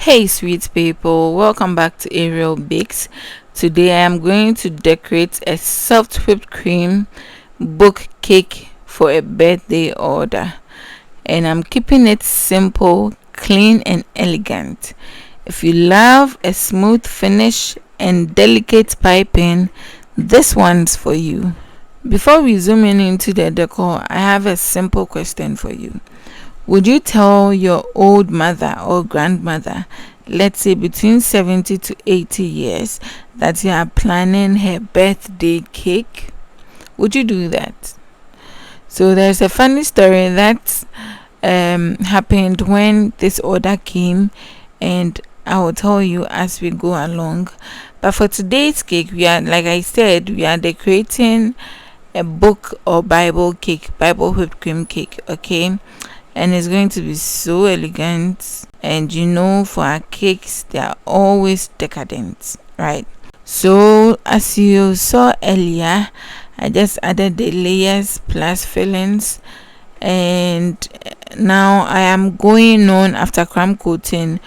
Hey sweet people, welcome back to Arielle Bakes. Today I am going to decorate a soft whipped cream book cake for a birthday order, and I'm keeping it simple, clean and elegant. If you love a smooth finish and delicate piping, this one's for you. Before we zoom in into the decor, I have a simple question for you. Would you tell your old mother or grandmother, let's say between 70 to 80 years, that you are planning her birthday cake? Would you do that? So there's a funny story that happened when this order came, and I will tell you as we go along. But for today's cake, we are, like I said, we are decorating a book or Bible cake, Bible whipped cream cake, okay? And it's going to be so elegant, and for our cakes they are always decadent, right? So as you saw earlier, I just added the layers plus fillings, and now I am going on, after crumb coating,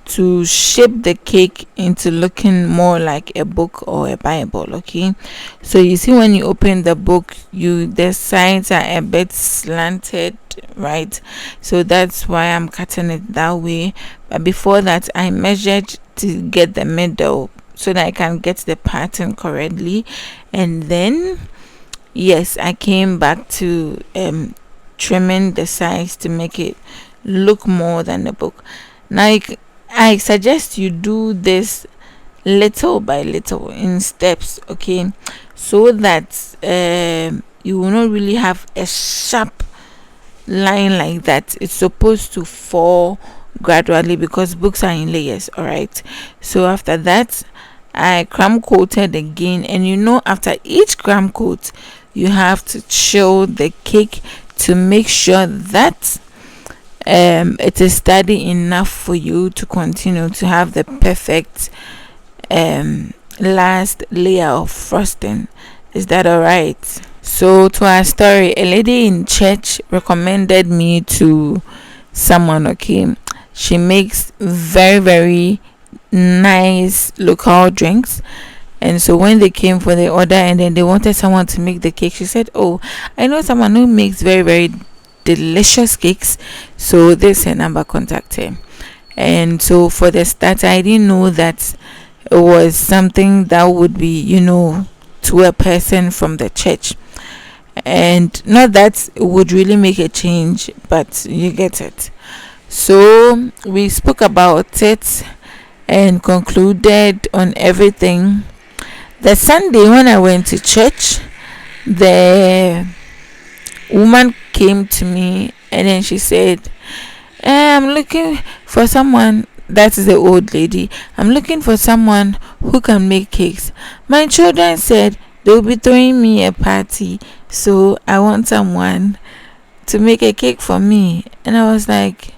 to shape the cake into looking more like a book or a Bible. Okay, so you see, when you open the book, the sides are a bit slanted, right? So that's why I'm cutting it that way. But before that, I measured to get the middle so that I can get the pattern correctly, and then yes, I came back to trimming the sides to make it look more than the book. Now I suggest you do this little by little in steps, okay, so that you will not really have a sharp line like that. It's supposed to fall gradually because books are in layers. All right, so after that, I crumb coated again, and after each crumb coat you have to chill the cake to make sure that it is steady enough for you to continue to have the perfect last layer of frosting. Is that all right? So to our story, a lady in church recommended me to someone. Okay, she makes very very nice local drinks, and so when they came for the order and then they wanted someone to make the cake, she said, oh, I know someone who makes very very delicious cakes, so this her number, contact her. And so for the start, I didn't know that it was something that would be to a person from the church, and not that it would really make a change, but you get it. So we spoke about it and concluded on everything. The Sunday when I went to church, the woman came to me and then she said, I'm looking for someone. That is the old lady. I'm looking for someone who can make cakes. My children said they'll be throwing me a party, so I want someone to make a cake for me. And I was like,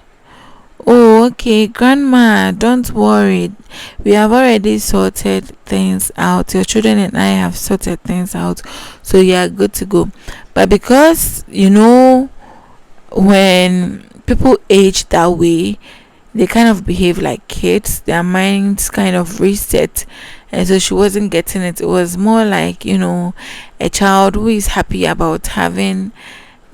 oh, okay, grandma, don't worry, we have already sorted things out. Your children and I have sorted things out, so you are good to go. But because when people age that way, they kind of behave like kids, their minds kind of reset, and so she wasn't getting it. It was more like a child who is happy about having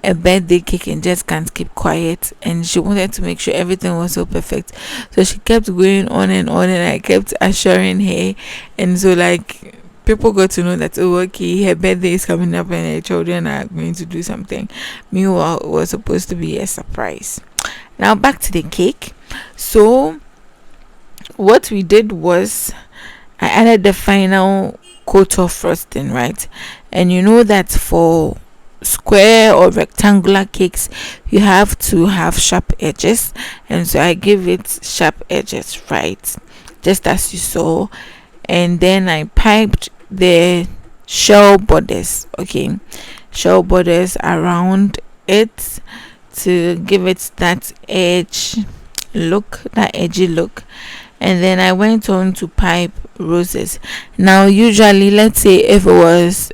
a birthday cake and just can't keep quiet, and she wanted to make sure everything was so perfect. So she kept going on and on, and I kept assuring her, and so like people got to know that, oh, okay, her birthday is coming up and her children are going to do something. Meanwhile, it was supposed to be a surprise. Now back to the cake. So what we did was I added the final coat of frosting, right? And you know that for square or rectangular cakes you have to have sharp edges, and so I give it sharp edges, right, just as you saw. And then I piped the shell borders, okay, shell borders around it to give it that edgy look. And then I went on to pipe roses. Now usually, let's say if it was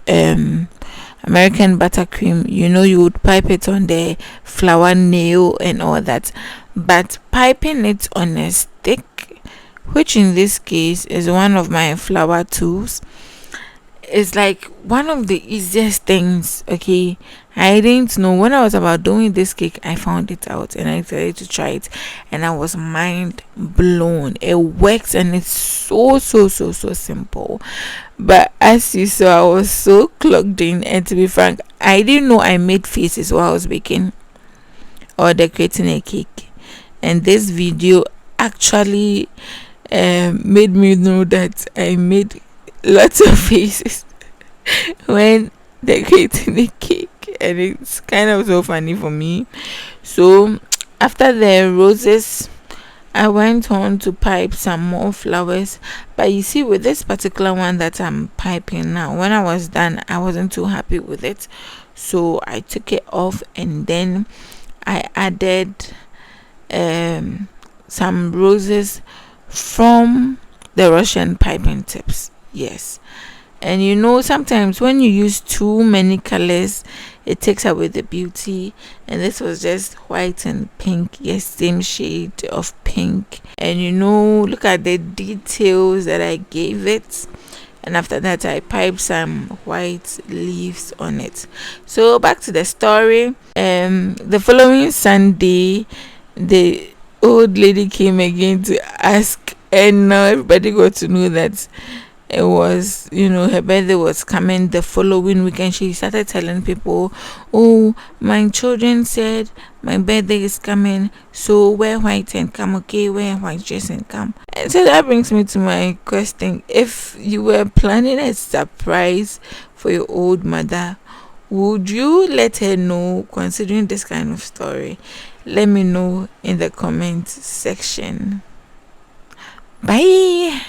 American buttercream, you would pipe it on the flower nail and all that, but piping it on a stick which in this case is one of my flower tools. It's like one of the easiest things. Okay, I didn't know when I was about doing this cake. I found it out and I decided to try it, and I was mind blown. It works and it's so simple. But as you saw, I was so clogged in, and to be frank, I didn't know I made faces while I was baking or decorating a cake. And this video actually made me know that I made lots of faces when decorating a cake, and it's kind of so funny for me. So after the roses, I went on to pipe some more flowers. But you see, with this particular one that I'm piping now, when I was done, I wasn't too happy with it, so I took it off, and then I added some roses from the Russian piping tips. Yes. And you know, sometimes when you use too many colors, it takes away the beauty. And this was just white and pink. Yes, same shade of pink. And you know, look at the details that I gave it. And after that, I piped some white leaves on it. So back to the story. The following Sunday, the old lady came again to ask, and now everybody got to know that it was, her birthday was coming the following weekend. She started telling people, oh, my children said my birthday is coming, so wear white and come. Okay, wear white dress and come. And so that brings me to my question: if you were planning a surprise for your old mother, would you let her know, considering this kind of story? Let me know in the comment section. Bye.